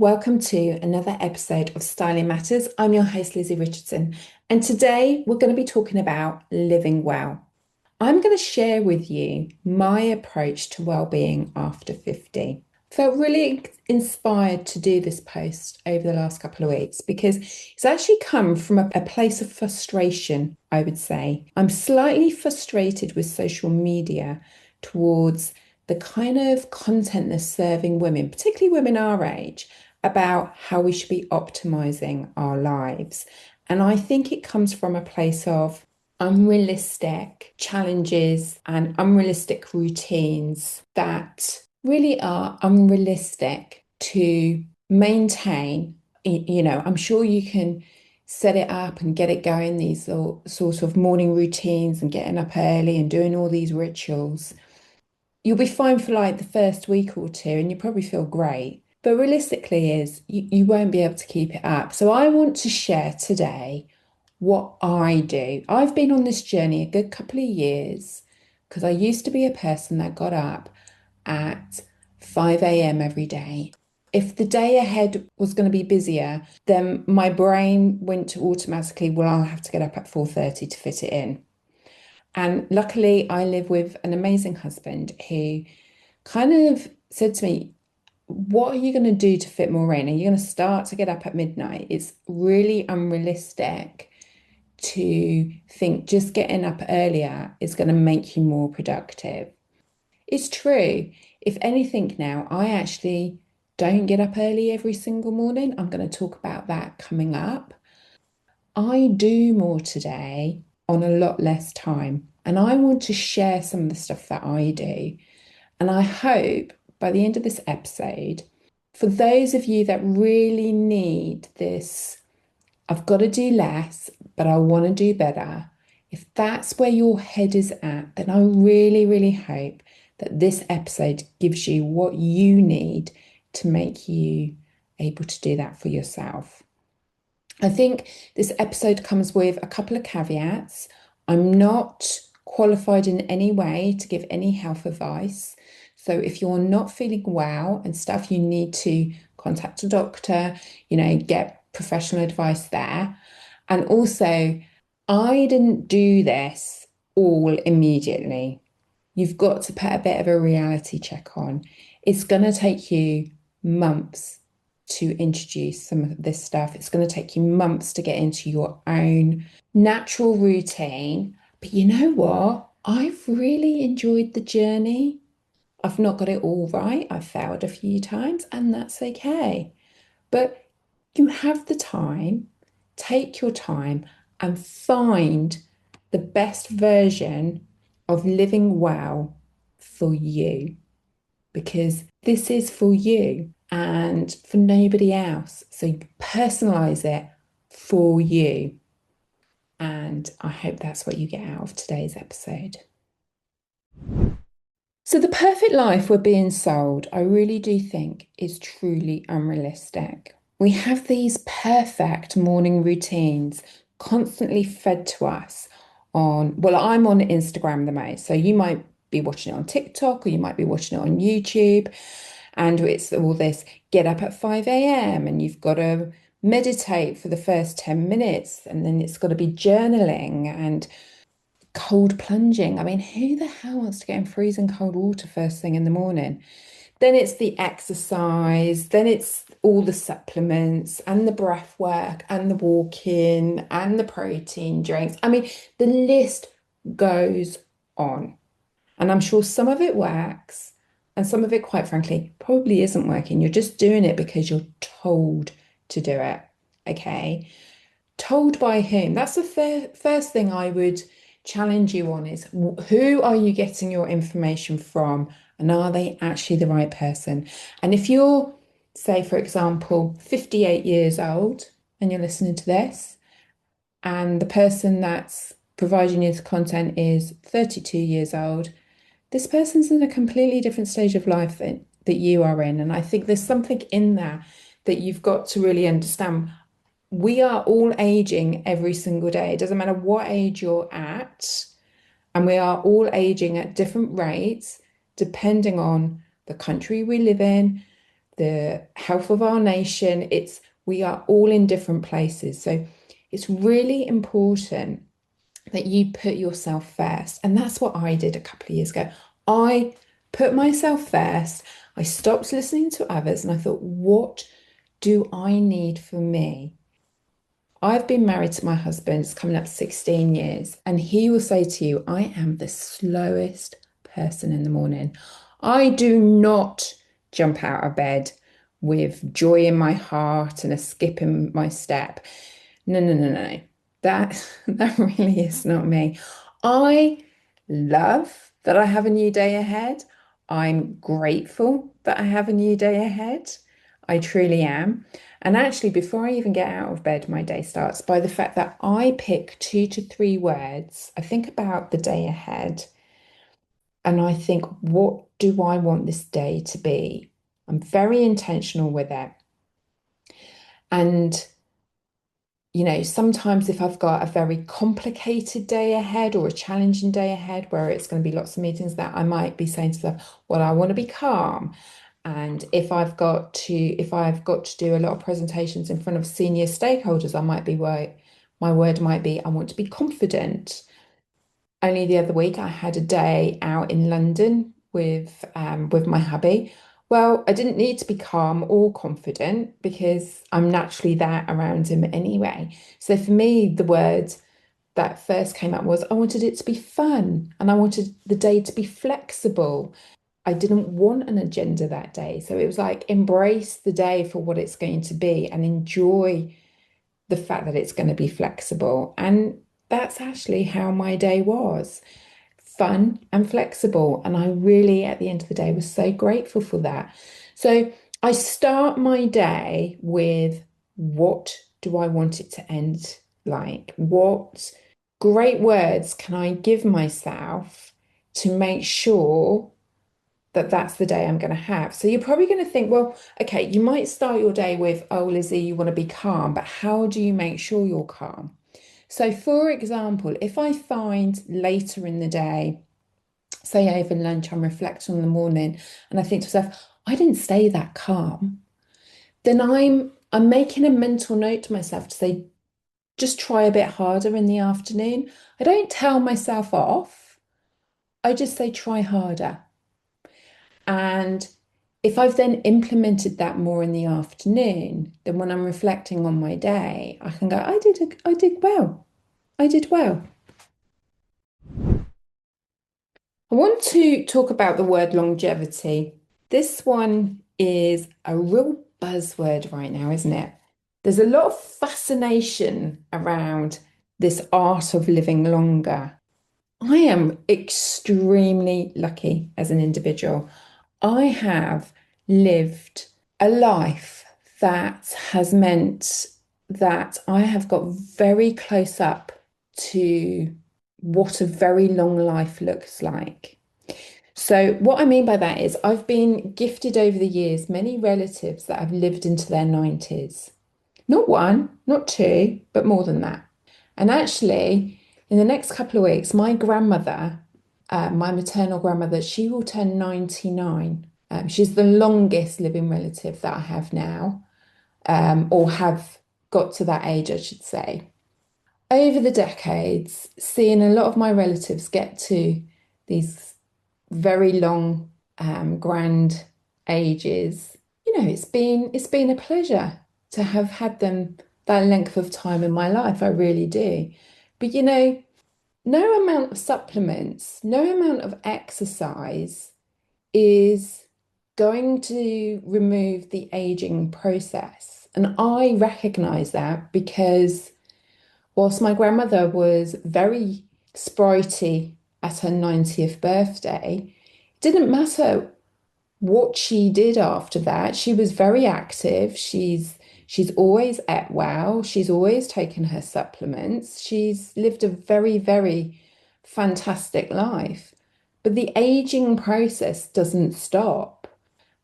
Welcome to another episode of Styling Matters. I'm your host, Lizzie Richardson, and today we're going to be talking about living well. I'm going to share with you my approach to well-being after 50. Felt really inspired to do this post over the last couple of weeks because it's actually come from a place of frustration, I would say. I'm slightly frustrated with social media towards the kind of content that's serving women, particularly women our age, about how we should be optimizing our lives. And I think it comes from a place of unrealistic challenges and unrealistic routines that really are unrealistic to maintain. I'm sure you can set it up and get it going, these sort of morning routines and getting up early and doing all these rituals. You'll be fine for like the first week or two and you probably feel great. But realistically is you won't be able to keep it up. So I want to share today what I do. I've been on this journey a good couple of years because I used to be a person that got up at 5 a.m. every day. If the day ahead was going to be busier, then my brain went to automatically, well, I'll have to get up at 4:30 to fit it in. And luckily, I live with an amazing husband who kind of said to me, what are you going to do to fit more in? Are you going to start to get up at midnight? It's really unrealistic to think just getting up earlier is going to make you more productive. It's true. If anything, now I actually don't get up early every single morning. I'm going to talk about that coming up. I do more today on a lot less time. And I want to share some of the stuff that I do. And I hope by the end of this episode, for those of you that really need this, I've got to do less, but I want to do better. If that's where your head is at, then I really, really hope that this episode gives you what you need to make you able to do that for yourself. I think this episode comes with a couple of caveats. I'm not qualified in any way to give any health advice. So if you're not feeling well and stuff, you need to contact a doctor, get professional advice there. And also, I didn't do this all immediately. You've got to put a bit of a reality check on. It's going to take you months to introduce some of this stuff. It's going to take you months to get into your own natural routine. But you know what? I've really enjoyed the journey. I've not got it all right. I've failed a few times, and that's okay. But you have the time, take your time and find the best version of living well for you, because this is for you and for nobody else. So personalize it for you. And I hope that's what you get out of today's episode. So, the perfect life we're being sold, I really do think is truly unrealistic. We have these perfect morning routines constantly fed to us I'm on Instagram the most. So, you might be watching it on TikTok or you might be watching it on YouTube. And it's all this get up at 5 a.m. and you've got to meditate for the first 10 minutes. And then it's got to be journaling and cold plunging. I mean, who the hell wants to get in freezing cold water first thing in the morning? Then it's the exercise, then it's all the supplements and the breath work and the walking and the protein drinks. I mean, the list goes on. And I'm sure some of it works and some of it, quite frankly, probably isn't working. You're just doing it because you're told to do it. Okay. Told by whom? That's the first thing I would challenge you on is who are you getting your information from, and are they actually the right person? And if you're, say, for example, 58 years old and you're listening to this, and the person that's providing you the content is 32 years old, this person's in a completely different stage of life that you are in. And I think there's something in there that you've got to really understand. We are all aging every single day. It doesn't matter what age you're at. And we are all aging at different rates, depending on the country we live in, the health of our nation. We are all in different places. So it's really important that you put yourself first. And that's what I did a couple of years ago. I put myself first. I stopped listening to others and I thought, what do I need for me? I've been married to my husband, it's coming up 16 years, and he will say to you, I am the slowest person in the morning. I do not jump out of bed with joy in my heart and a skip in my step. No, no, no, no. That really is not me. I love that I have a new day ahead. I'm grateful that I have a new day ahead. I truly am. And actually, before I even get out of bed, my day starts by the fact that I pick 2 to 3 words. I think about the day ahead and I think, what do I want this day to be? I'm very intentional with it. And sometimes if I've got a very complicated day ahead or a challenging day ahead where it's going to be lots of meetings, that I might be saying to them, well, I want to be calm. And if I've got to do a lot of presentations in front of senior stakeholders, my word might be, I want to be confident. Only the other week I had a day out in London with my hubby. Well, I didn't need to be calm or confident because I'm naturally that around him anyway. So for me, the word that first came up was I wanted it to be fun and I wanted the day to be flexible. I didn't want an agenda that day. So it was like embrace the day for what it's going to be and enjoy the fact that it's going to be flexible. And that's actually how my day was, fun and flexible. And I really, at the end of the day, was so grateful for that. So I start my day with, what do I want it to end like? What great words can I give myself to make sure that that's the day I'm going to have? So you're probably going to think, well, okay, you might start your day with, oh, Lizzie, you want to be calm, but how do you make sure you're calm? So, for example, if I find later in the day, say over lunch, I'm reflecting on the morning and I think to myself, I didn't stay that calm, then I'm making a mental note to myself to say, just try a bit harder in the afternoon. I don't tell myself off. I just say try harder. And if I've then implemented that more in the afternoon, then when I'm reflecting on my day, I can go, I did well. I did well. I want to talk about the word longevity. This one is a real buzzword right now, isn't it? There's a lot of fascination around this art of living longer. I am extremely lucky as an individual. I have lived a life that has meant that I have got very close up to what a very long life looks like. So, what I mean by that is, I've been gifted over the years many relatives that have lived into their 90s. Not one, not two, but more than that. And actually, in the next couple of weeks, my grandmother, my maternal grandmother, she will turn 99. She's the longest living relative that I have now, or have got to that age, I should say. Over the decades, seeing a lot of my relatives get to these very long, grand ages, it's been a pleasure to have had them that length of time in my life. I really do. But no amount of supplements, no amount of exercise is going to remove the aging process. And I recognize that because whilst my grandmother was very spritey at her 90th birthday, it didn't matter what she did after that. She was very active. She's always ate well. She's always taken her supplements. She's lived a very, very fantastic life. But the aging process doesn't stop.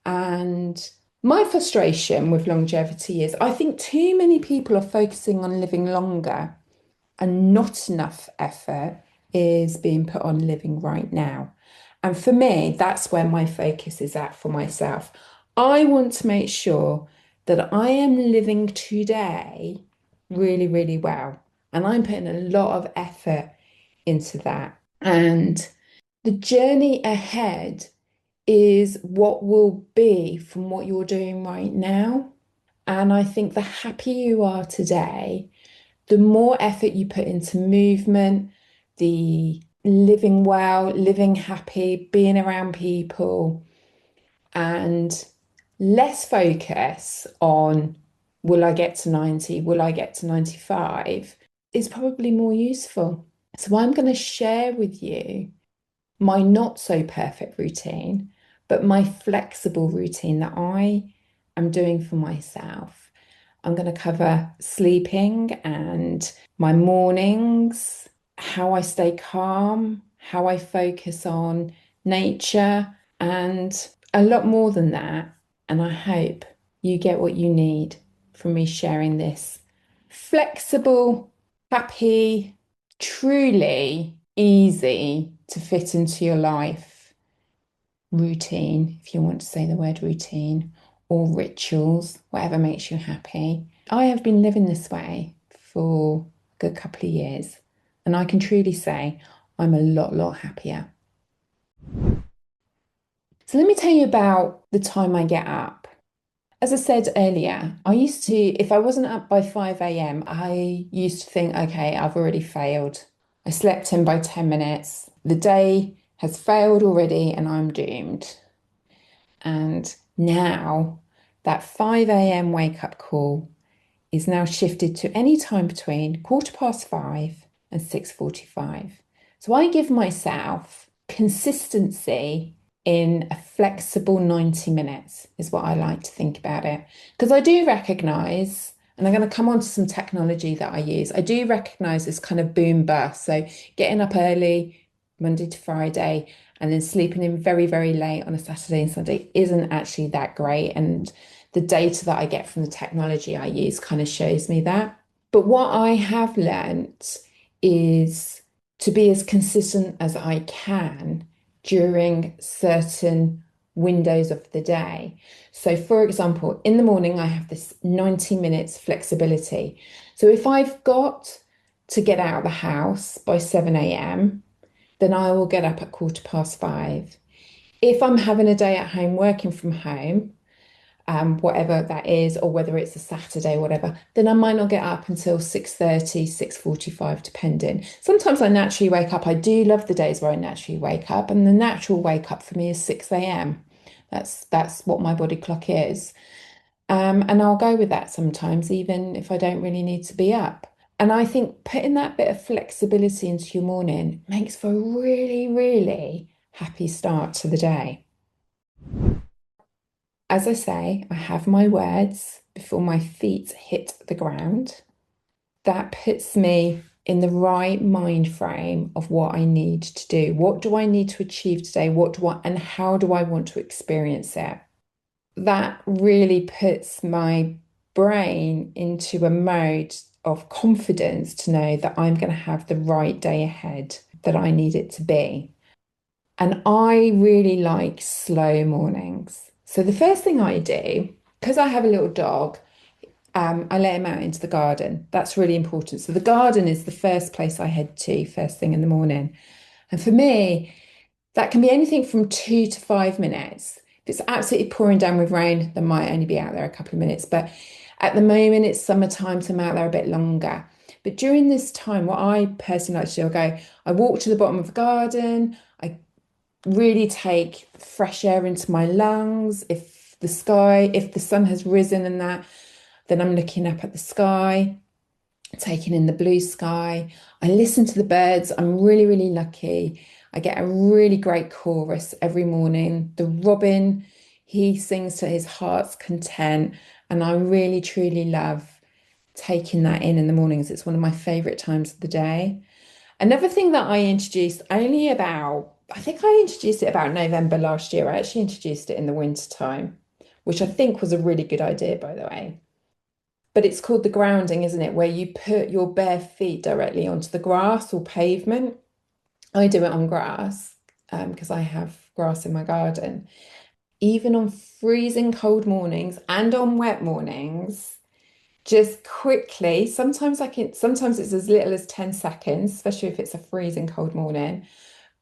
And my frustration with longevity is I think too many people are focusing on living longer and not enough effort is being put on living right now. And for me, that's where my focus is at for myself. I want to make sure that I am living today really, really well. And I'm putting a lot of effort into that. And the journey ahead is what will be from what you're doing right now. And I think the happier you are today, the more effort you put into movement, the living well, living happy, being around people, and less focus on will I get to 90, will I get to 95, is probably more useful. So I'm going to share with you my not so perfect routine, but my flexible routine that I am doing for myself. I'm going to cover sleeping and my mornings, how I stay calm, how I focus on nature, and a lot more than that. And I hope you get what you need from me sharing this flexible, happy, truly easy to fit into your life routine, if you want to say the word routine, or rituals, whatever makes you happy. I have been living this way for a good couple of years, and I can truly say I'm a lot happier. So let me tell you about the time I get up. As I said earlier, I used to, if I wasn't up by 5 a.m., I used to think, okay, I've already failed. I slept in by 10 minutes. The day has failed already and I'm doomed. And now that 5 a.m. wake up call is now shifted to any time between 5:15 and 6:45. So I give myself consistency in a flexible 90 minutes, is what I like to think about it. Because I do recognize, and I'm going to come on to some technology that I use, I do recognize this kind of boom bust. So getting up early, Monday to Friday, and then sleeping in very late on a Saturday and Sunday isn't actually that great. And the data that I get from the technology I use kind of shows me that. But what I have learnt is to be as consistent as I can during certain windows of the day. So, for example, in the morning, I have this 90 minutes flexibility. So, if I've got to get out of the house by 7 a.m., then I will get up at 5:15. If I'm having a day at home working from home, whatever that is, or whether it's a Saturday, whatever, then I might not get up until 6:30, 6:45, depending. Sometimes I naturally wake up. I do love the days where I naturally wake up, and the natural wake up for me is 6 a.m. That's what my body clock is. And I'll go with that sometimes, even if I don't really need to be up. And I think putting that bit of flexibility into your morning makes for a really happy start to the day. As I say, I have my words before my feet hit the ground. That puts me in the right mind frame of what I need to do. What do I need to achieve today? And how do I want to experience it? That really puts my brain into a mode of confidence to know that I'm going to have the right day ahead that I need it to be. And I really like slow mornings. So the first thing I do, because I have a little dog, I let him out into the garden. That's really important. So the garden is the first place I head to first thing in the morning. And for me, that can be anything from 2 to 5 minutes. If it's absolutely pouring down with rain, then might only be out there a couple of minutes. But at the moment, it's summertime, so I'm out there a bit longer. But during this time, what I personally like to do, I walk to the bottom of the garden, I really take fresh air into my lungs. If the sun has risen and that, then I'm looking up at the sky, taking in the blue sky. I listen to the birds. I'm really lucky. I get a really great chorus every morning. The robin, he sings to his heart's content. And I really, truly love taking that in the mornings. It's one of my favorite times of the day. Another thing that I introduced I think I introduced it about November last year. I actually introduced it in the winter time, which I think was a really good idea, by the way. But it's called the grounding, isn't it? Where you put your bare feet directly onto the grass or pavement. I do it on grass because I have grass in my garden. even on freezing cold mornings and on wet mornings, just quickly, sometimes it's as little as 10 seconds, especially if it's a freezing cold morning.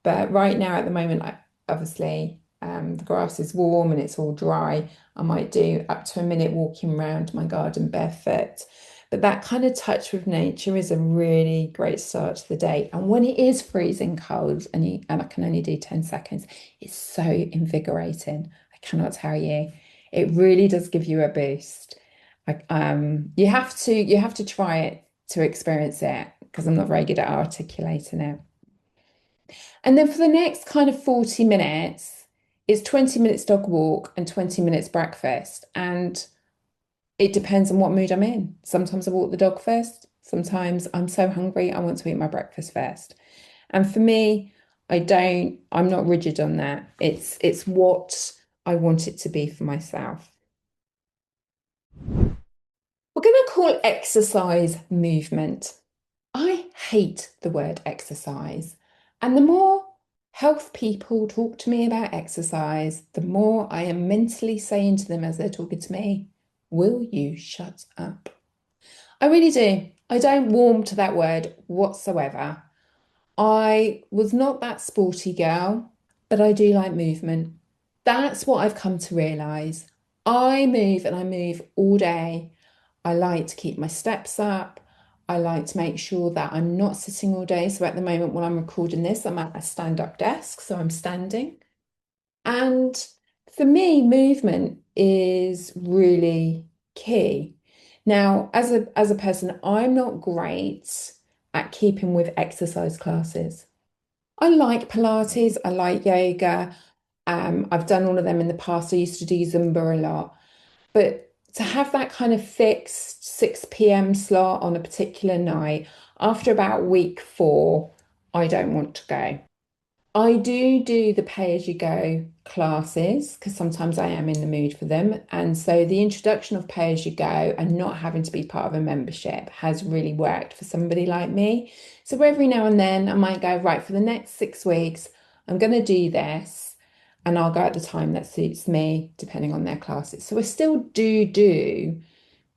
But right now, at the moment, obviously, the grass is warm and it's all dry. I might do up to a minute walking around my garden barefoot. But that kind of touch with nature is a really great start to the day. And when it is freezing cold and I can only do 10 seconds, it's so invigorating. I cannot tell you. It really does give you a boost. You have to try it to experience it because I'm not very good at articulating it. And then for the next kind of 40 minutes, it's 20 minutes dog walk and 20 minutes breakfast. And it depends on what mood I'm in. Sometimes I walk the dog first. Sometimes I'm so hungry, I want to eat my breakfast first. And for me, I'm not rigid on that. It's what I want it to be for myself. We're going to call exercise movement. I hate the word exercise. And the more health people talk to me about exercise, the more I am mentally saying to them as they're talking to me, will you shut up? I really do. I don't warm to that word whatsoever. I was not that sporty girl, but I do like movement. That's what I've come to realize. I move and I move all day. I like to keep my steps up. I like to make sure that I'm not sitting all day. So at the moment, when I'm recording this, I'm at a stand-up desk, so I'm standing. And for me, movement is really key. Now, as a person, I'm not great at keeping with exercise classes. I like Pilates, I like yoga. I've done all of them in the past. I used to do Zumba a lot. But to have that kind of fixed 6 p.m. slot on a particular night, after about week 4, I don't want to go. I do the pay-as-you-go classes because sometimes I am in the mood for them. And so the introduction of pay-as-you-go and not having to be part of a membership has really worked for somebody like me. So every now and then I might go, right, for the next 6 weeks, I'm going to do this and I'll go at the time that suits me, depending on their classes. So I still do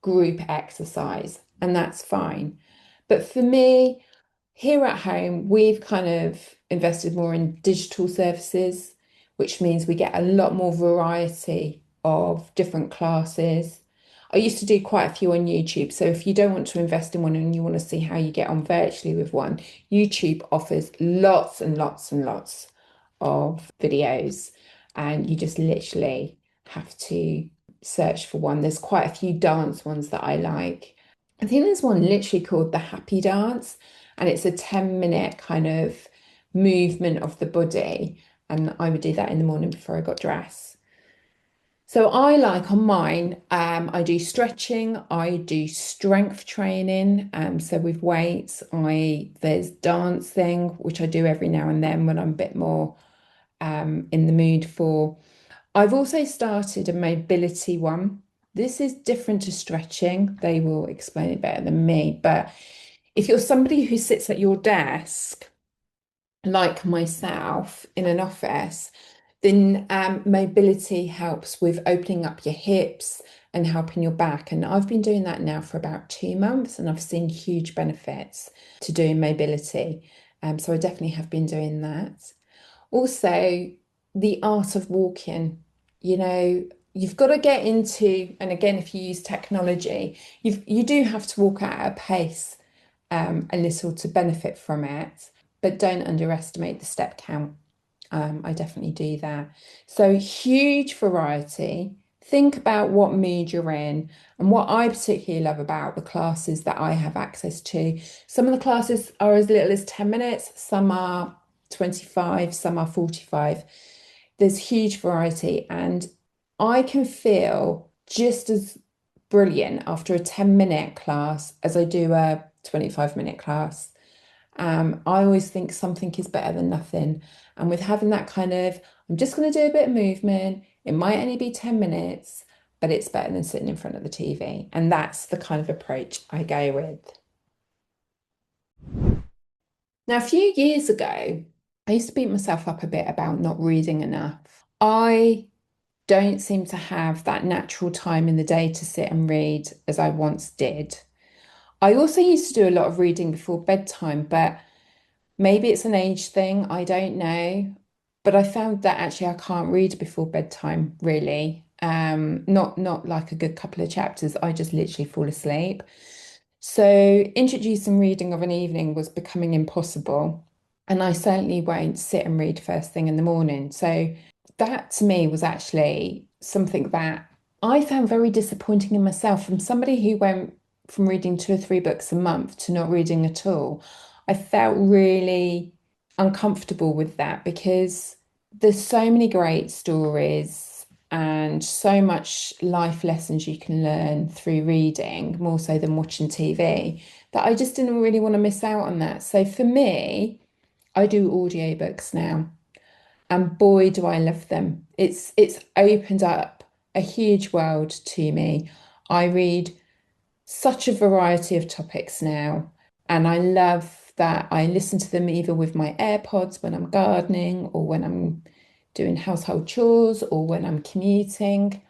group exercise, and that's fine. But for me, here at home, we've kind of invested more in digital services, which means we get a lot more variety of different classes. I used to do quite a few on YouTube. So if you don't want to invest in one and you want to see how you get on virtually with one, YouTube offers lots and lots and lots of videos, and you just literally have to search for one. There's quite a few dance ones that I like. I think there's one literally called the Happy Dance, and it's a 10-minute kind of movement of the body. And I would do that in the morning before I got dressed. So I like on mine, I do stretching, I do strength training. So with weights, there's dancing, which I do every now and then when I'm a bit more in the mood for. I've also started a mobility one. This is different to stretching. They will explain it better than me. But if you're somebody who sits at your desk, like myself in an office, then mobility helps with opening up your hips and helping your back. And I've been doing that now for about 2 months, and I've seen huge benefits to doing mobility. So I definitely have been doing that. Also, the art of walking, you've got to get into, and again, if you use technology, you do have to walk at a pace a little to benefit from it, but don't underestimate the step count. I definitely do that. So huge variety. Think about what mood you're in. And what I particularly love about the classes that I have access to, some of the classes are as little as 10 minutes, some are 25, some are 45. There's huge variety, and I can feel just as brilliant after a 10-minute class as I do a 25-minute class. I always think something is better than nothing. And with having that kind of, I'm just going to do a bit of movement, it might only be 10 minutes, but it's better than sitting in front of the TV. And that's the kind of approach I go with. Now, a few years ago, I used to beat myself up a bit about not reading enough. I don't seem to have that natural time in the day to sit and read as I once did. I also used to do a lot of reading before bedtime, but maybe it's an age thing, I don't know. But I found that actually I can't read before bedtime, really. Not like a good couple of chapters. I just literally fall asleep. So introducing reading of an evening was becoming impossible. And I certainly won't sit and read first thing in the morning. So that to me was actually something that I found very disappointing in myself from somebody who went from reading 2 or 3 books a month to not reading at all. I felt really uncomfortable with that because there's so many great stories and so much life lessons you can learn through reading, more so than watching TV, that I just didn't really want to miss out on that. So for me, I do audiobooks now, and boy, do I love them. It's opened up a huge world to me. I read such a variety of topics now, and I love that I listen to them either with my AirPods when I'm gardening or when I'm doing household chores or when I'm commuting.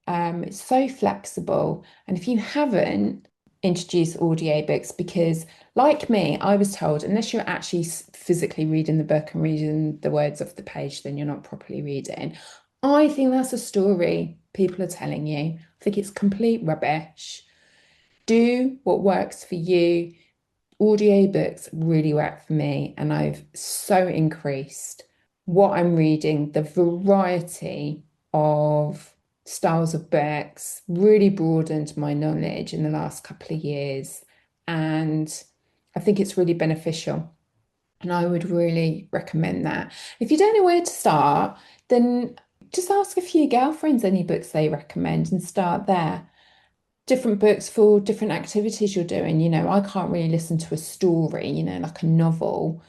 It's so flexible. And if you haven't introduced audiobooks, because like me, I was told unless you're actually physically reading the book and reading the words off the page, then you're not properly reading. I think that's a story people are telling you. I think it's complete rubbish. Do what works for you. Audiobooks really work for me, and I've so increased what I'm reading, the variety of styles of books, really broadened my knowledge in the last couple of years. And I think it's really beneficial. And I would really recommend that. If you don't know where to start, then just ask a few girlfriends any books they recommend and start there. Different books for different activities you're doing. I can't really listen to a story, like a novel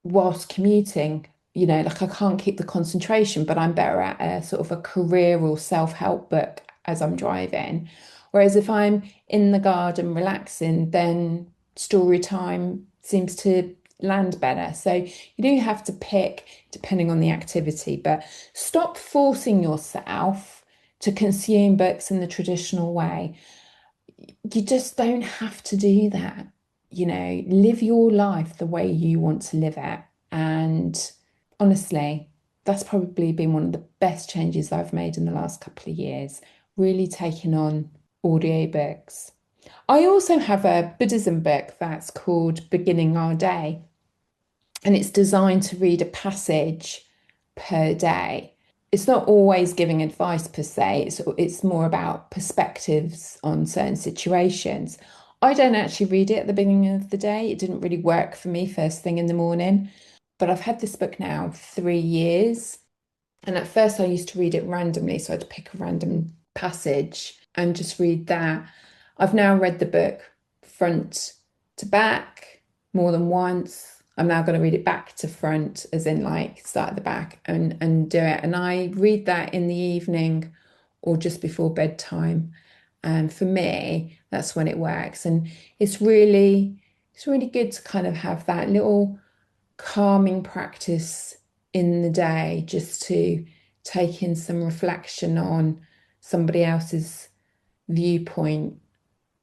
whilst commuting. Like I can't keep the concentration, but I'm better at a sort of a career or self-help book as I'm driving. Whereas if I'm in the garden relaxing, then story time seems to land better. So you do have to pick depending on the activity, but stop forcing yourself to consume books in the traditional way. You just don't have to do that. Live your life the way you want to live it. And honestly, that's probably been one of the best changes I've made in the last couple of years, really taking on audiobooks. I also have a Buddhism book that's called Beginning Our Day, and it's designed to read a passage per day. It's not always giving advice per se, it's more about perspectives on certain situations. I don't actually read it at the beginning of the day. It didn't really work for me first thing in the morning, but I've had this book now 3 years. And at first, I used to read it randomly. So I'd pick a random passage and just read that. I've now read the book front to back more than once. I'm now going to read it back to front, as in like start at the back and do it. And I read that in the evening or just before bedtime. And for me, that's when it works. And it's really good to kind of have that little calming practice in the day just to take in some reflection on somebody else's viewpoint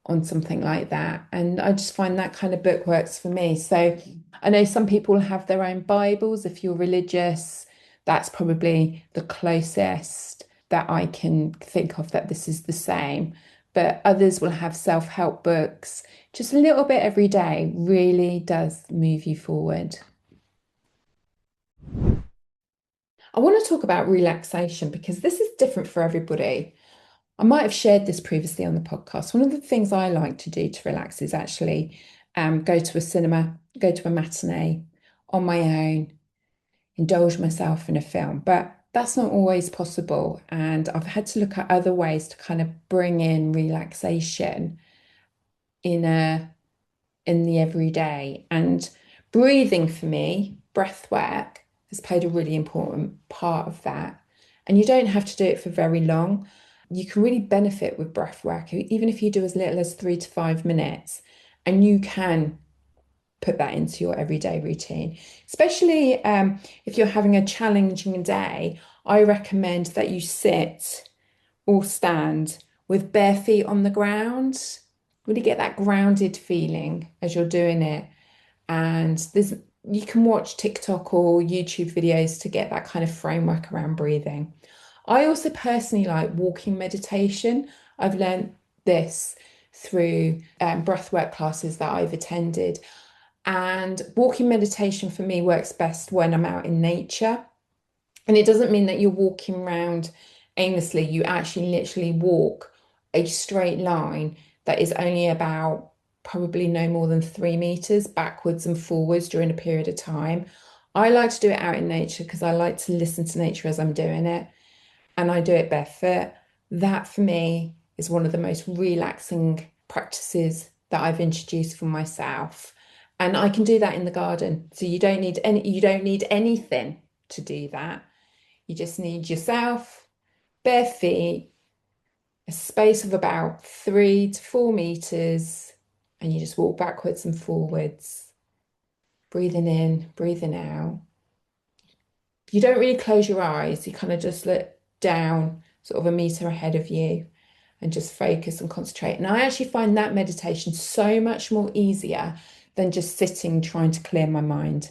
on something like that. And I just find that kind of book works for me. So I know some people have their own Bibles. If you're religious, that's probably the closest that I can think of that this is the same. But others will have self-help books. Just a little bit every day really does move you forward. I want to talk about relaxation because this is different for everybody. I might have shared this previously on the podcast. One of the things I like to do to relax is actually go to a cinema, go to a matinee on my own, indulge myself in a film. But that's not always possible. And I've had to look at other ways to kind of bring in relaxation in the everyday. And breathing for me, breath work, has played a really important part of that. And you don't have to do it for very long. You can really benefit with breath work, even if you do as little as 3 to 5 minutes, and you can put that into your everyday routine, especially if you're having a challenging day. I recommend that you sit or stand with bare feet on the ground. Really get that grounded feeling as you're doing it. And you can watch TikTok or YouTube videos to get that kind of framework around breathing. I also personally like walking meditation. I've learned this through breathwork classes that I've attended. And walking meditation for me works best when I'm out in nature. And it doesn't mean that you're walking around aimlessly. You actually literally walk a straight line that is only about probably no more than 3 meters backwards and forwards during a period of time. I like to do it out in nature because I like to listen to nature as I'm doing it, and I do it barefoot. That for me is one of the most relaxing practices that I've introduced for myself. And I can do that in the garden. So you don't need anything to do that. You just need yourself, bare feet, a space of about 3 to 4 meters, and you just walk backwards and forwards, breathing in, breathing out. You don't really close your eyes, you kind of just look down, sort of a meter ahead of you, and just focus and concentrate. And I actually find that meditation so much more easier than just sitting trying to clear my mind.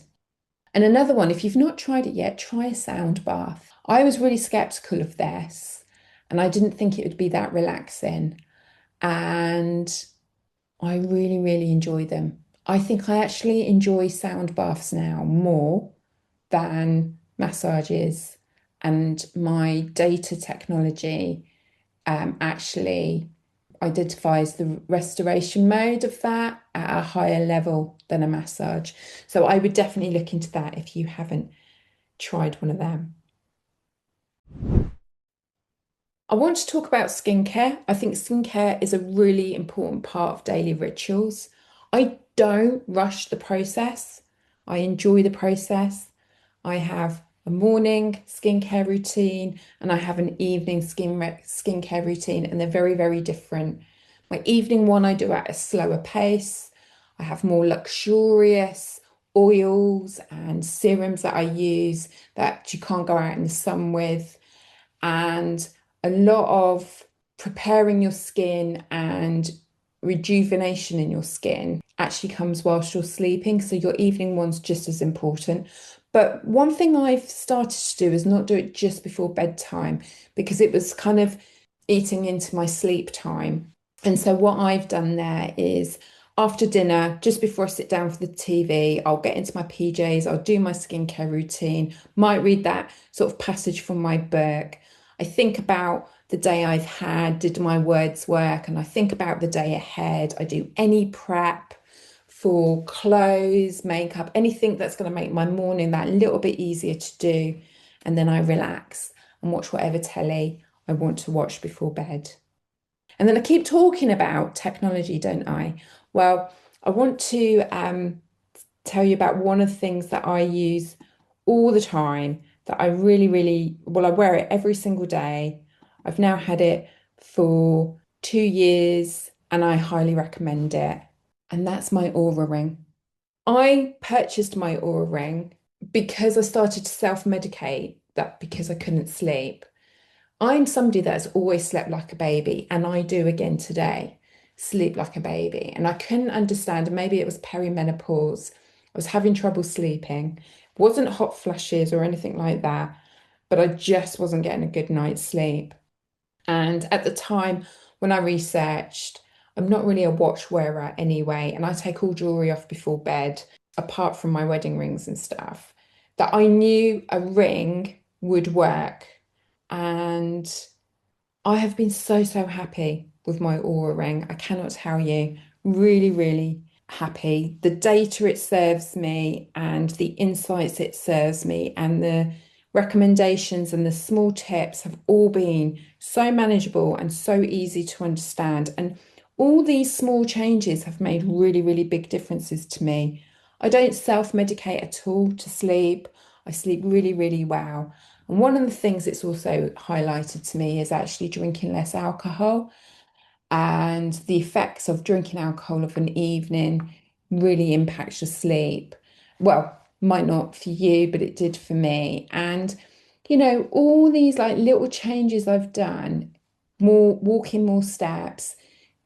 And another one, if you've not tried it yet, try a sound bath. I was really skeptical of this and I didn't think it would be that relaxing. And I really, really enjoy them. I think I actually enjoy sound baths now more than massages, and my data technology actually identifies the restoration mode of that at a higher level than a massage. So I would definitely look into that if you haven't tried one of them. I want to talk about skincare. I think skincare is a really important part of daily rituals. I don't rush the process. I enjoy the process. I have a morning skincare routine and I have an evening skincare routine, and they're very, very different. My evening one I do at a slower pace. I have more luxurious oils and serums that I use that you can't go out in the sun with, and a lot of preparing your skin and rejuvenation in your skin actually comes whilst you're sleeping. So your evening one's just as important. But one thing I've started to do is not do it just before bedtime because it was kind of eating into my sleep time. And so what I've done there is after dinner, just before I sit down for the TV, I'll get into my PJs, I'll do my skincare routine, might read that sort of passage from my book. I think about the day I've had, did my words work, and I think about the day ahead. I do any prep for clothes, makeup, anything that's going to make my morning that little bit easier to do. And then I relax and watch whatever telly I want to watch before bed. And then I keep talking about technology, don't I? Well, I want to tell you about one of the things that I use all the time that I really, really, well, I wear it every single day. I've now had it for 2 years and I highly recommend it. And that's my Aura ring. I purchased my Aura ring because I started to self-medicate that because I couldn't sleep. I'm somebody that's always slept like a baby, and I do again today, sleep like a baby. And I couldn't understand, and maybe it was perimenopause. I was having trouble sleeping. It wasn't hot flushes or anything like that, but I just wasn't getting a good night's sleep. And at the time when I researched, I'm not really a watch wearer anyway, and I take all jewelry off before bed, apart from my wedding rings and stuff, that I knew a ring would work. And I have been so, so happy with my Aura ring. I cannot tell you, really, really happy. The data it serves me and the insights it serves me and the recommendations and the small tips have all been so manageable and so easy to understand. And all these small changes have made really, really big differences to me. I don't self-medicate at all to sleep. I sleep really, really well. And one of the things it's also highlighted to me is actually drinking less alcohol, and the effects of drinking alcohol of an evening really impacts your sleep. Well, might not for you, but it did for me. And all these like little changes I've done, more walking more steps,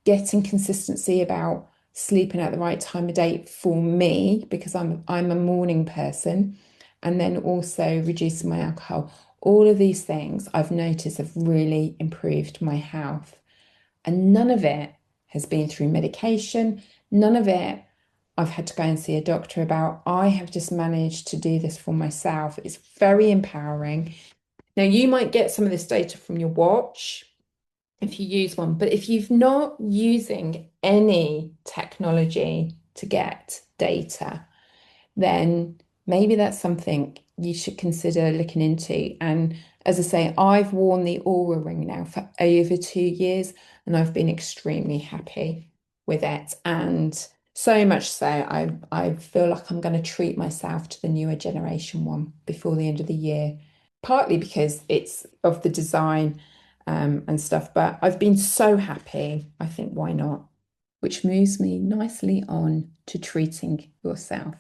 getting consistency about sleeping at the right time of day for me because I'm a morning person, and then also reducing my alcohol. All of these things I've noticed have really improved my health. And none of it has been through medication. None of it I've had to go and see a doctor about. I have just managed to do this for myself. It's very empowering. Now, you might get some of this data from your watch if you use one, but if you've not using any technology to get data, then maybe that's something you should consider looking into. And as I say, I've worn the Aura ring now for over 2 years and I've been extremely happy with it. And so much so, I feel like I'm going to treat myself to the newer generation one before the end of the year, partly because it's of the design and stuff. But I've been so happy. I think why not? Which moves me nicely on to treating yourself.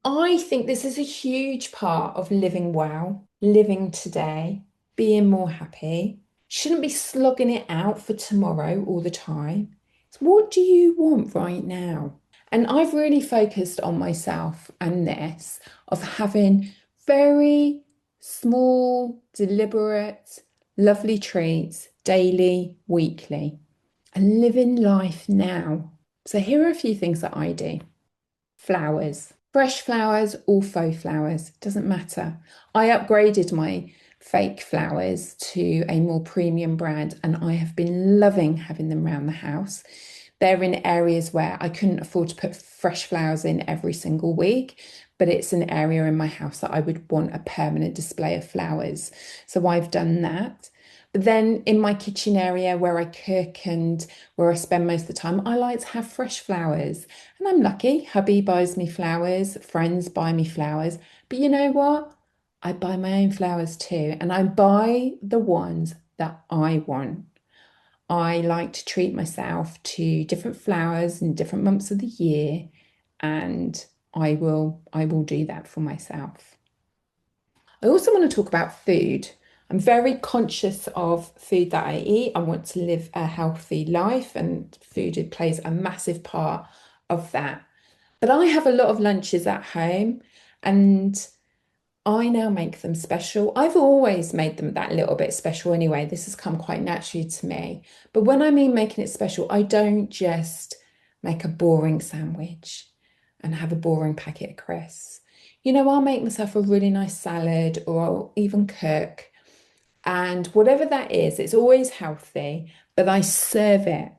I think this is a huge part of living well, living today, being more happy. Shouldn't be slogging it out for tomorrow all the time. It's what do you want right now? And I've really focused on myself and this of having very small, deliberate, lovely treats daily, weekly, and living life now. So here are a few things that I do. Flowers. Fresh flowers or faux flowers, doesn't matter. I upgraded my fake flowers to a more premium brand and I have been loving having them around the house. They're in areas where I couldn't afford to put fresh flowers in every single week, but it's an area in my house that I would want a permanent display of flowers. So I've done that. But then in my kitchen area where I cook and where I spend most of the time, I like to have fresh flowers. And I'm lucky, hubby buys me flowers, friends buy me flowers. But you know what? I buy my own flowers too, and I buy the ones that I want. I like to treat myself to different flowers in different months of the year, and I will do that for myself. I also want to talk about food. I'm very conscious of food that I eat. I want to live a healthy life, and food plays a massive part of that. But I have a lot of lunches at home, and I now make them special. I've always made them that little bit special anyway. This has come quite naturally to me. But when I mean making it special, I don't just make a boring sandwich and have a boring packet of crisps. I'll make myself a really nice salad or I'll even cook. And whatever that is, it's always healthy, but I serve it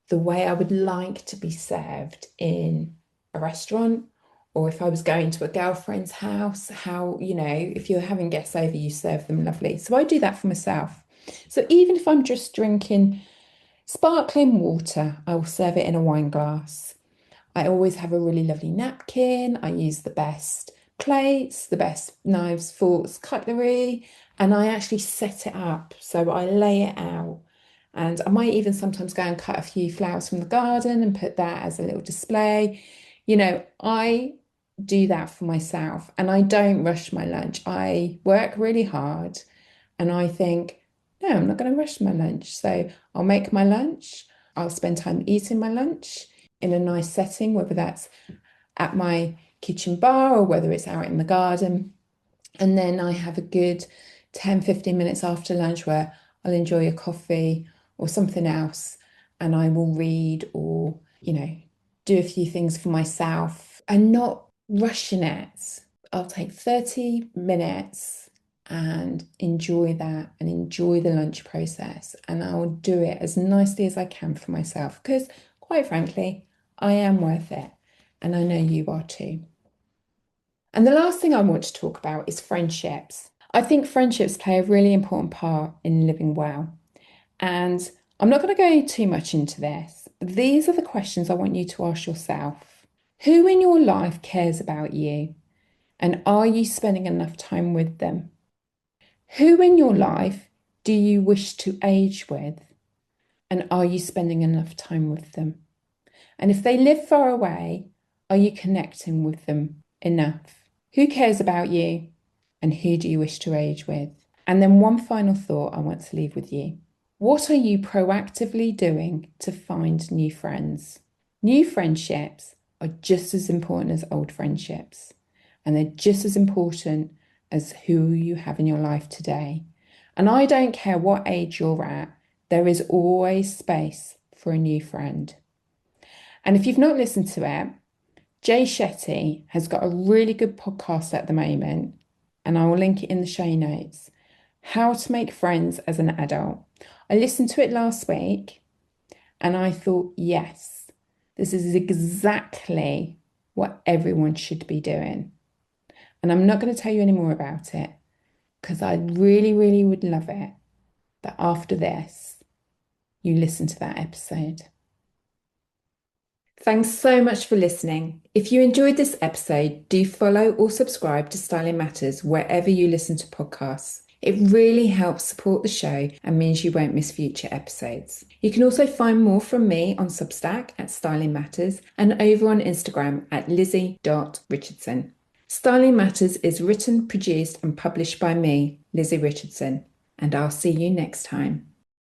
the way I would like to be served in a restaurant, or if I was going to a girlfriend's house, if you're having guests over, you serve them lovely. So I do that for myself. So even if I'm just drinking sparkling water, I will serve it in a wine glass. I always have a really lovely napkin. I use the best plates, the best knives, forks, cutlery, and I actually set it up. So I lay it out. And I might even sometimes go and cut a few flowers from the garden and put that as a little display. I do that for myself and I don't rush my lunch. I work really hard and I think, no, I'm not going to rush my lunch. So I'll make my lunch. I'll spend time eating my lunch in a nice setting, whether that's at my kitchen bar or whether it's out in the garden. And then I have a good 10, 15 minutes after lunch where I'll enjoy a coffee or something else and I will read or, do a few things for myself and not rushing it. I'll take 30 minutes and enjoy that and enjoy the lunch process. And I'll do it as nicely as I can for myself because, quite frankly, I am worth it. And I know you are too. And the last thing I want to talk about is friendships. I think friendships play a really important part in living well. And I'm not going to go too much into this, but these are the questions I want you to ask yourself. Who in your life cares about you? And are you spending enough time with them? Who in your life do you wish to age with? And are you spending enough time with them? And if they live far away, are you connecting with them enough? Who cares about you? and who do you wish to age with? And then one final thought I want to leave with you. What are you proactively doing to find new friends? New friendships are just as important as old friendships, and they're just as important as who you have in your life today. And I don't care what age you're at, there is always space for a new friend. And if you've not listened to it, Shetty has got a really good podcast at the moment, and I will link it in the show notes. How to Make Friends as an Adult. I listened to it last week and I thought, yes, this is exactly what everyone should be doing. And I'm not going to tell you any more about it because I really, really would love it that after this, you listen to that episode. Thanks so much for listening. If you enjoyed this episode, do follow or subscribe to Styling Matters wherever you listen to podcasts. It really helps support the show and means you won't miss future episodes. You can also find more from me on Substack at Styling Matters and over on Instagram at lizzie.richardson. Styling Matters is written, produced and published by me, Lizzie Richardson, and I'll see you next time.